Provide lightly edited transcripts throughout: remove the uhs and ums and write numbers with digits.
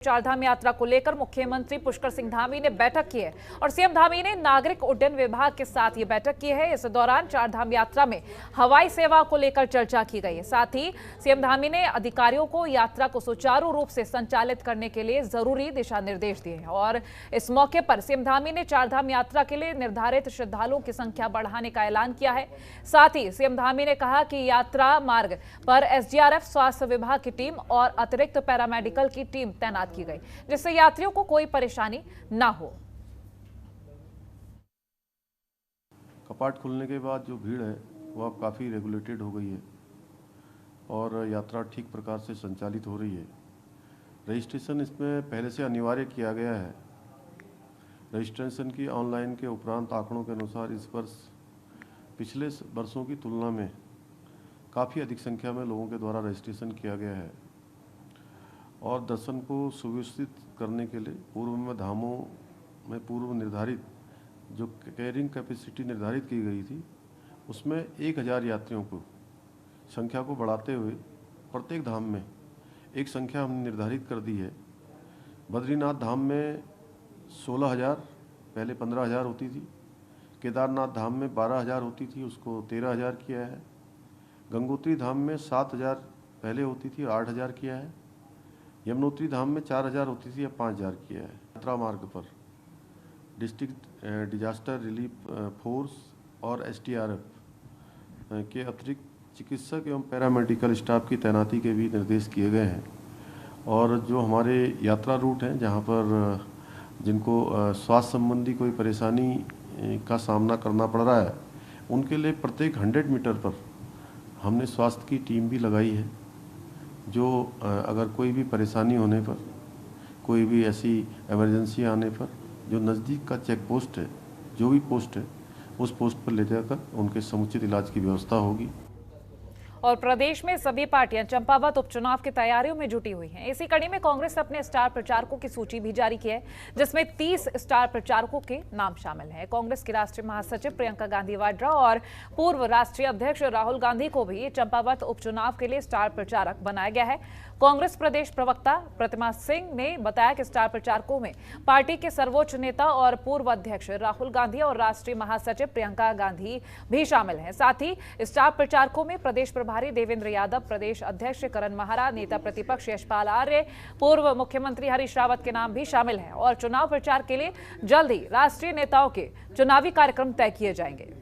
चारधाम यात्रा को लेकर मुख्यमंत्री पुष्कर सिंह धामी ने बैठक की है और सीएम धामी ने नागरिक उड्डयन विभाग के साथ ये बैठक की है। इस दौरान चारधाम यात्रा में हवाई सेवा को लेकर चर्चा की गई है। साथ ही सीएम धामी ने अधिकारियों को यात्रा को सुचारू रूप से संचालित करने के लिए जरूरी दिशा निर्देश दिए हैं और इस मौके पर सीएम धामी ने चारधाम यात्रा के लिए निर्धारित श्रद्धालुओं की संख्या बढ़ाने का ऐलान किया है। साथ ही सीएम धामी ने कहा कि यात्रा मार्ग पर एसडीआरएफ, स्वास्थ्य विभाग की टीम और अतिरिक्त पैरामेडिकल की टीम तैनात की गई, जिससे यात्रियों को कोई परेशानी ना हो। कपाट खुलने के बाद जो भीड़ है वो अब काफ़ी रेगुलेटेड हो गई है और यात्रा ठीक प्रकार से संचालित हो रही है। रजिस्ट्रेशन इसमें पहले से अनिवार्य किया गया है। रजिस्ट्रेशन की ऑनलाइन के उपरांत आंकड़ों के अनुसार इस वर्ष पिछले वर्षों की तुलना में काफ़ी अधिक संख्या में लोगों के द्वारा रजिस्ट्रेशन किया गया है और दर्शन को सुव्यवस्थित करने के लिए पूर्व में धामों में पूर्व निर्धारित जो कैरिंग कैपेसिटी निर्धारित की गई थी उसमें 1000 यात्रियों को संख्या को बढ़ाते हुए प्रत्येक धाम में एक संख्या हमने निर्धारित कर दी है। बद्रीनाथ धाम में 16,000, पहले 15,000 होती थी। केदारनाथ धाम में 12,000 होती थी, उसको 13,000 किया है। गंगोत्री धाम में 7,000 पहले होती थी, 8,000 किया है। यमुनोत्री धाम में 4,000 होती थी, अब 5,000 किया है। यात्रा मार्ग पर डिस्ट्रिक्ट डिजास्टर रिलीफ फोर्स और एसडीआरएफ के अतिरिक्त चिकित्सक एवं पैरामेडिकल स्टाफ की तैनाती के भी निर्देश किए गए हैं और जो हमारे यात्रा रूट हैं जहां पर जिनको स्वास्थ्य संबंधी कोई परेशानी का सामना करना पड़ रहा है उनके लिए प्रत्येक 100 मीटर पर हमने स्वास्थ्य की टीम भी लगाई है, जो अगर कोई भी परेशानी होने पर, कोई भी ऐसी इमरजेंसी आने पर जो नज़दीक का चेक पोस्ट है, जो भी पोस्ट है, उस पोस्ट पर ले जाकर उनके समुचित इलाज की व्यवस्था होगी। और प्रदेश में सभी पार्टियां चंपावत उपचुनाव की तैयारियों में जुटी हुई हैं। इसी कड़ी में कांग्रेस अपने स्टार प्रचारकों की सूची भी जारी की है, जिसमें 30 स्टार प्रचारकों के नाम शामिल हैं। कांग्रेस की राष्ट्रीय महासचिव प्रियंका गांधी वाड्रा और पूर्व राष्ट्रीय अध्यक्ष राहुल गांधी को भी चंपावत उपचुनाव के लिए स्टार प्रचारक बनाया गया है। कांग्रेस प्रदेश प्रवक्ता प्रतिमा सिंह ने बताया कि स्टार प्रचारकों में पार्टी के सर्वोच्च नेता और पूर्व अध्यक्ष राहुल गांधी और राष्ट्रीय महासचिव प्रियंका गांधी भी शामिल हैं। साथ ही स्टार प्रचारकों में प्रदेश प्रभारी देवेंद्र यादव, प्रदेश अध्यक्ष करण महारा, नेता प्रतिपक्ष यशपाल आर्य, पूर्व मुख्यमंत्री हरीश रावत के नाम भी शामिल हैं और चुनाव प्रचार के लिए जल्द ही राष्ट्रीय नेताओं के चुनावी कार्यक्रम तय किए जाएंगे।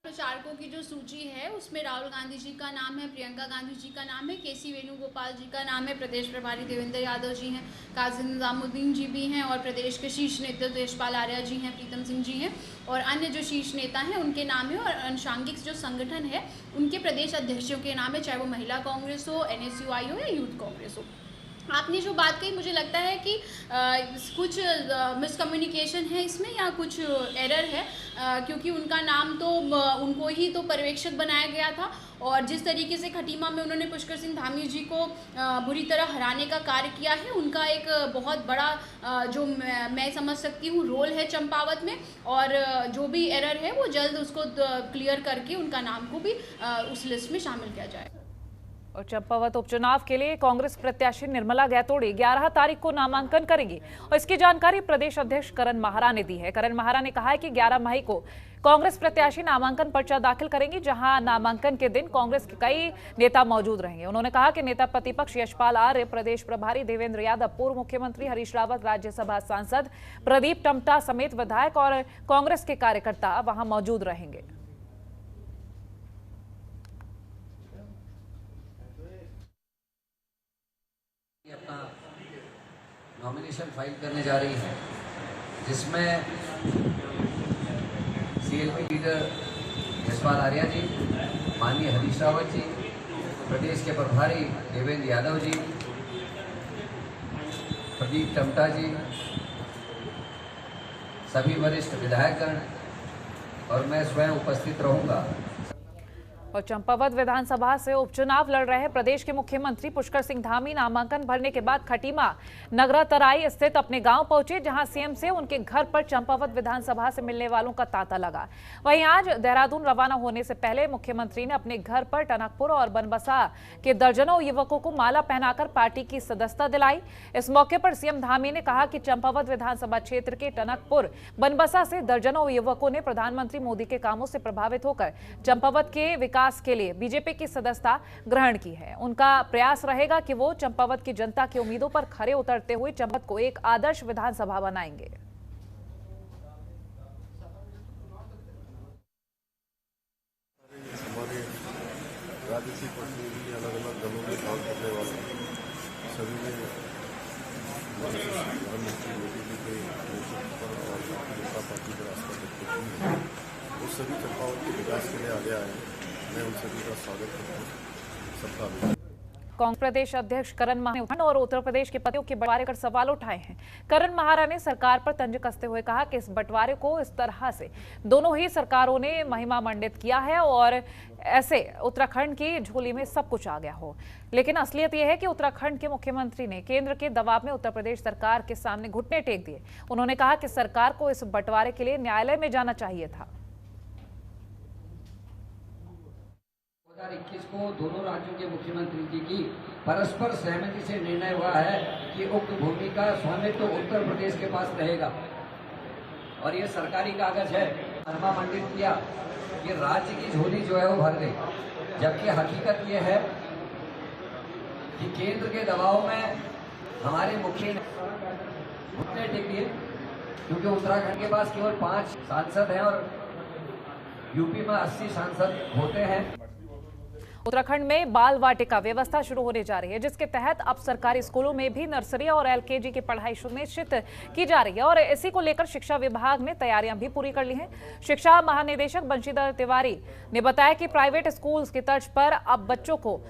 प्रचारकों की जो सूची है उसमें राहुल गांधी जी का नाम है, प्रियंका गांधी जी का नाम है, केसी वेणुगोपाल जी का नाम है, प्रदेश प्रभारी देवेंद्र यादव जी हैं, काजी निजामुद्दीन जी भी हैं और प्रदेश के शीर्ष नेतृत्व यशपाल आर्या जी हैं, प्रीतम सिंह जी हैं और अन्य जो शीर्ष नेता हैं उनके नाम है और अनुषांगिक जो संगठन है उनके प्रदेश अध्यक्षों के नाम है, चाहे वो महिला कांग्रेस हो, NSUI हो या यूथ कांग्रेस हो। आपने जो बात कही, मुझे लगता है कि कुछ मिसकम्युनिकेशन है इसमें या कुछ एरर है, क्योंकि उनका नाम तो उनको ही तो पर्यवेक्षक बनाया गया था और जिस तरीके से खटीमा में उन्होंने पुष्कर सिंह धामी जी को बुरी तरह हराने का कार्य किया है, उनका एक बहुत बड़ा जो मैं समझ सकती हूँ रोल है चंपावत में और जो भी एरर है वो जल्द उसको क्लियर करके उनका नाम को भी उस लिस्ट में शामिल किया जाए। और चंपावत उपचुनाव के लिए कांग्रेस प्रत्याशी निर्मला गैतोड़ी 11 तारीख को नामांकन करेंगी और इसकी जानकारी प्रदेश अध्यक्ष करण महारा ने दी है। करण महारा ने कहा है कि 11 मई को कांग्रेस प्रत्याशी नामांकन पर्चा दाखिल करेंगी, जहां नामांकन के दिन कांग्रेस के कई नेता मौजूद रहेंगे। उन्होंने कहा कि नेता प्रतिपक्ष यशपाल आर्य, प्रदेश प्रभारी देवेंद्र यादव, पूर्व मुख्यमंत्री हरीश रावत, राज्यसभा सांसद प्रदीप टम्टा समेत विधायक और कांग्रेस के कार्यकर्ता वहां मौजूद रहेंगे। अपना नॉमिनेशन फाइल करने जा रही हैं, जिसमें CLP लीडर यशपाल आर्या जी, माननीय हरीश रावत जी, प्रदेश के प्रभारी देवेंद्र यादव जी, प्रदीप टम्टा जी, सभी वरिष्ठ विधायकगण और मैं स्वयं उपस्थित रहूंगा। और चंपावत विधानसभा से उपचुनाव लड़ रहे प्रदेश के मुख्यमंत्री पुष्कर सिंह धामी नामांकन भरने के बाद खटीमा नगरा तराई स्थित अपने गांव पहुंचे, जहां सीएम से उनके घर पर चंपावत विधानसभा से मिलने वालों का तांता लगा। वहीं आज देहरादून रवाना होने से पहले मुख्यमंत्री ने अपने घर पर टनकपुर और बनबसा के दर्जनों युवकों को माला पहनाकर पार्टी की सदस्यता दिलाई। इस मौके पर सीएम धामी ने कहा कि चंपावत विधानसभा क्षेत्र के टनकपुर बनबसा से दर्जनों युवकों ने प्रधानमंत्री मोदी के कामों से प्रभावित होकर चंपावत के विकास के लिए बीजेपी की सदस्यता ग्रहण की है। उनका प्रयास रहेगा कि वो चंपावत की जनता की उम्मीदों पर खरे उतरते हुए चंपावत को एक आदर्श विधानसभा बनाएंगे। हमारे राजनीतिक प्रतिनिधि, अलग अलग दलों में काम करने वाले सभी ने प्रधानमंत्री मोदी जी के नेतृत्व पर और भारतीय जनता पार्टी के रास्ता व्यक्त की है। वो सभी चंपावत के विकास के लिए आगे आए हैं। मैं उन सभी का स्वागत करता हूँ। सबका अभिनंदन। कांग्रेस प्रदेश अध्यक्ष करण महारा ने और उत्तर प्रदेश के पतियों के बंटवारे कर सवाल उठाए हैं। करण महारा ने सरकार पर तंज कसते हुए कहा कि इस बंटवारे को इस तरह से दोनों ही सरकारों ने महिमा मंडित किया है और ऐसे उत्तराखंड की झोली में सब कुछ आ गया हो। लेकिन असलियत यह है कि उत्तराखंड के मुख्यमंत्री ने केंद्र के दबाव में उत्तर प्रदेश सरकार के सामने घुटने टेक दिए। उन्होंने कहा कि सरकार को इस बंटवारे के लिए न्यायालय में जाना चाहिए था। 2021 को दोनों राज्यों के मुख्यमंत्री की परस्पर सहमति से निर्णय हुआ है कि उक्त भूमि का स्वामित्व तो उत्तर प्रदेश के पास रहेगा और ये सरकारी कागज है। महिमा मंडित किया कि राज्य की झोली जो है वो भर गई, जबकि हकीकत ये है कि केंद्र के दबाव में हमारे मुखिया ने घुटने टेक दिए, क्योंकि उत्तराखंड के पास केवल 5 सांसद हैं और यूपी में 80 सांसद होते हैं। उत्तराखंड में बाल वाटिका व्यवस्था शुरू होने जा रही है, जिसके तहत अब सरकारी स्कूलों में भी नर्सरी और एलकेजी की पढ़ाई सुनिश्चित की जा रही है और इसी को लेकर शिक्षा विभाग ने तैयारियां भी पूरी कर ली हैं। शिक्षा महानिदेशक बंशीधर तिवारी ने बताया कि प्राइवेट स्कूल्स की तर्ज पर अब बच्चों को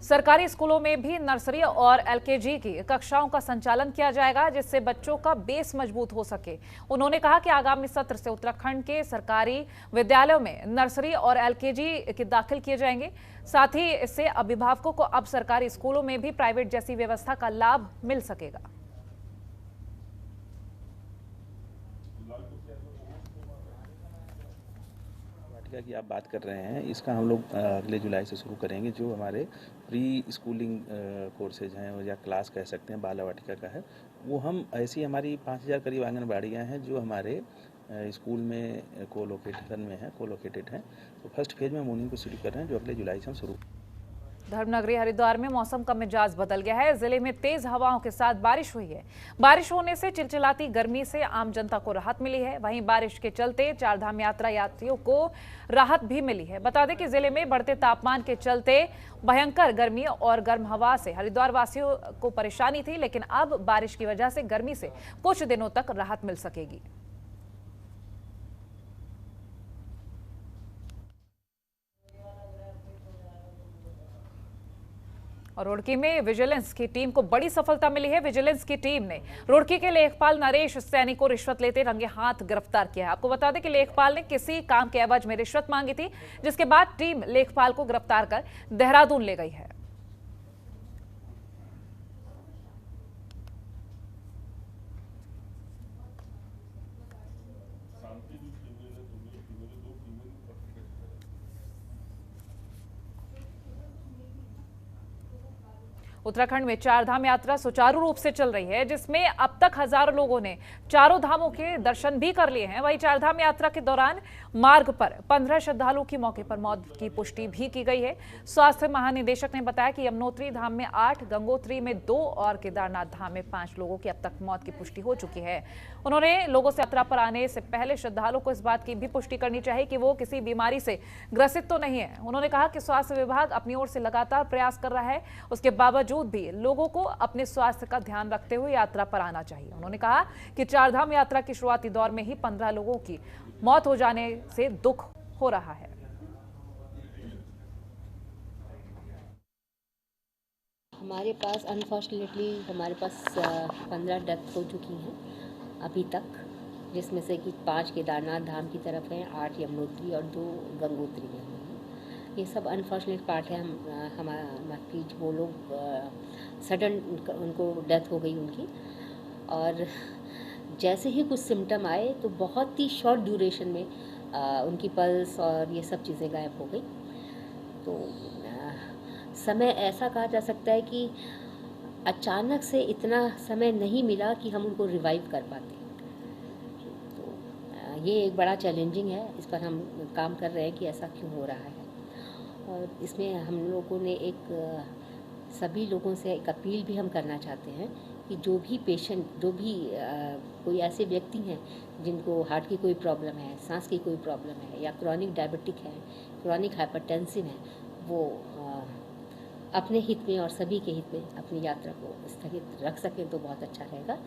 सरकारी स्कूलों में भी नर्सरी और एलकेजी की कक्षाओं का संचालन किया जाएगा, जिससे बच्चों का बेस मजबूत हो सके। उन्होंने कहा कि आगामी सत्र से उत्तराखंड के सरकारी विद्यालयों में नर्सरी और एलकेजी के दाखिल किए जाएंगे। साथ ही इससे अभिभावकों को अब सरकारी स्कूलों में भी प्राइवेट जैसी व्यवस्था का लाभ मिल सकेगा। वाटिका की आप बात कर रहे हैं, इसका हम लोग अगले जुलाई से शुरू करेंगे। जो हमारे प्री स्कूलिंग कोर्सेज हैं या क्लास कह सकते हैं, बाल वाटिका का है, वो हम ऐसी हमारी 5000 करीब आंगनबाड़ियाँ हैं जो हमारे स्कूल में कोलोकेटेड हैं। तो फर्स्ट फेज में हम उन्हीं को शुरू कर रहे हैं, जो अगले जुलाई से हम शुरू। धर्मनगरी हरिद्वार में मौसम का मिजाज बदल गया है। जिले में तेज हवाओं के साथ बारिश हुई है। बारिश होने से चिलचिलाती गर्मी से आम जनता को राहत मिली है। वहीं बारिश के चलते चारधाम यात्रा यात्रियों को राहत भी मिली है। बता दें कि जिले में बढ़ते तापमान के चलते भयंकर गर्मी और गर्म हवा से हरिद्वार वासियों को परेशानी थी, लेकिन अब बारिश की वजह से गर्मी से कुछ दिनों तक राहत मिल सकेगी। और रुड़की में विजिलेंस की टीम को बड़ी सफलता मिली है। विजिलेंस की टीम ने रुड़की के लेखपाल नरेश सैनी को रिश्वत लेते रंगे हाथ गिरफ्तार किया है। आपको बता दें कि लेखपाल ने किसी काम के एवज में रिश्वत मांगी थी, जिसके बाद टीम लेखपाल को गिरफ्तार कर देहरादून ले गई है। उत्तराखंड में चारधाम यात्रा सुचारू रूप से चल रही है, जिसमें अब तक हजारों लोगों ने चारों धामों के दर्शन भी कर लिए हैं। वहीं चारधाम यात्रा के दौरान मार्ग पर 15 श्रद्धालुओं की मौके पर मौत की पुष्टि भी की गई है। स्वास्थ्य महानिदेशक ने बताया कि यमुनोत्री धाम में 8, गंगोत्री में 2 और केदारनाथ धाम में 5 लोगों की अब तक मौत की पुष्टि हो चुकी है। उन्होंने लोगों से यात्रा पर आने से पहले श्रद्धालुओं को इस बात की भी पुष्टि करनी चाहिए कि वो किसी बीमारी से ग्रसित तो नहीं है। उन्होंने कहा कि स्वास्थ्य विभाग अपनी ओर से लगातार प्रयास कर रहा है, उसके बावजूद भी लोगों को अपने स्वास्थ्य का ध्यान रखते हुए यात्रा पर आना चाहिए। उन्होंने कहा कि चारधाम यात्रा की शुरुआती दौर में ही 15 लोगों की मौत हो जाने से दुख हो रहा है। हमारे पास अनफॉर्चुनेटली 15 डेथ हो चुकी हैं अभी तक, जिसमें से कि 5 केदारनाथ धाम की तरफ हैं, 8 यमुनोत्री और 2 गंगोत्री में हैं। ये सब अनफॉर्चुनेट पार्ट है। हमारी वो लोग सडन उनको डेथ हो गई उनकी, और जैसे ही कुछ सिम्टम आए तो बहुत ही शॉर्ट ड्यूरेशन में उनकी पल्स और ये सब चीज़ें गायब हो गई। तो समय ऐसा कहा जा सकता है कि अचानक से इतना समय नहीं मिला कि हम उनको रिवाइव कर पाते। तो ये एक बड़ा चैलेंजिंग है, इस पर हम काम कर रहे हैं कि ऐसा क्यों हो रहा है। और इसमें हम लोगों ने सभी लोगों से एक अपील भी हम करना चाहते हैं कि जो भी पेशेंट, जो भी कोई ऐसे व्यक्ति हैं जिनको हार्ट की कोई प्रॉब्लम है, सांस की कोई प्रॉब्लम है, या क्रॉनिक डायबिटिक है, क्रॉनिक हाइपरटेंसिव है, वो अपने हित में और सभी के हित में अपनी यात्रा को स्थगित रख सकें तो बहुत अच्छा रहेगा।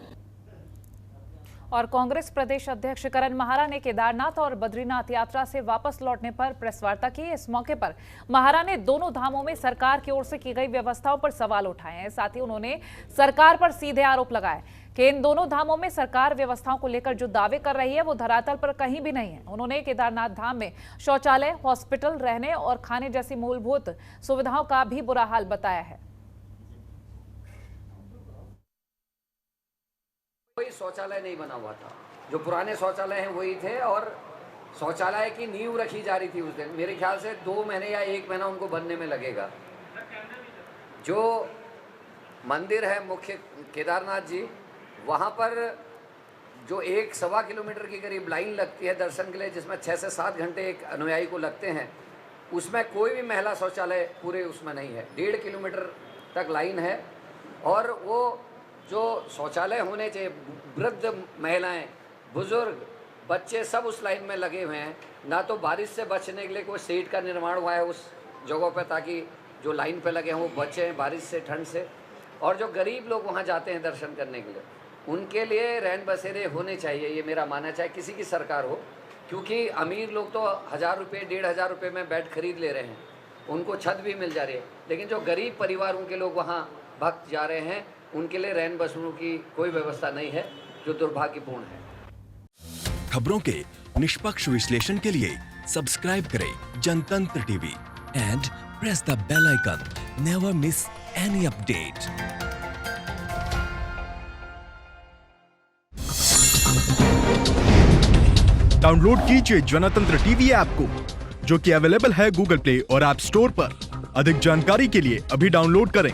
और कांग्रेस प्रदेश अध्यक्ष करण महारा ने केदारनाथ और बद्रीनाथ यात्रा से वापस लौटने पर प्रेस वार्ता की। इस मौके पर महारा ने दोनों धामों में सरकार की ओर से की गई व्यवस्थाओं पर सवाल उठाए हैं। साथ ही उन्होंने सरकार पर सीधे आरोप लगाए कि इन दोनों धामों में सरकार व्यवस्थाओं को लेकर जो दावे कर रही है वो धरातल पर कहीं भी नहीं है। उन्होंने केदारनाथ धाम में शौचालय, हॉस्पिटल, रहने और खाने जैसी मूलभूत सुविधाओं का भी बुरा हाल बताया है। कोई शौचालय नहीं बना हुआ था, जो पुराने शौचालय हैं वही थे, और शौचालय की नींव रखी जा रही थी उस दिन। मेरे ख्याल से 2 महीने या 1 महीना उनको बनने में लगेगा। जो मंदिर है मुख्य केदारनाथ जी, वहाँ पर जो 1-1.25 किलोमीटर की करीब लाइन लगती है दर्शन के लिए, जिसमें 6 से 7 घंटे एक अनुयायी को लगते हैं, उसमें कोई भी महिला शौचालय पूरे उसमें नहीं है। 1.5 किलोमीटर तक लाइन है, और वो जो शौचालय होने चाहिए, वृद्ध महिलाएं, बुजुर्ग, बच्चे सब उस लाइन में लगे हुए हैं। ना तो बारिश से बचने के लिए कोई शेड का निर्माण हुआ है उस जगहों पर, ताकि जो लाइन पे लगे हैं वो बचें बारिश से, ठंड से। और जो गरीब लोग वहाँ जाते हैं दर्शन करने के लिए, उनके लिए रैन बसेरे होने चाहिए, ये मेरा मानना, चाहे किसी की सरकार हो। क्योंकि अमीर लोग तो 1000 रुपये, 1500 रुपये में बेड खरीद ले रहे हैं, उनको छत भी मिल जा रही है। लेकिन जो गरीब परिवारों के लोग वहाँ भक्त जा रहे हैं, उनके लिए रैन बसरों की कोई व्यवस्था नहीं है, जो दुर्भाग्यपूर्ण है। खबरों के निष्पक्ष विश्लेषण के लिए सब्सक्राइब करें Jantantra TV and press the bell icon. Never miss any update. Download कीजिए जनतंत्र टीवी ऐप को, जो कि अवेलेबल है गूगल प्ले और ऐप स्टोर पर। अधिक जानकारी के लिए अभी डाउनलोड करें।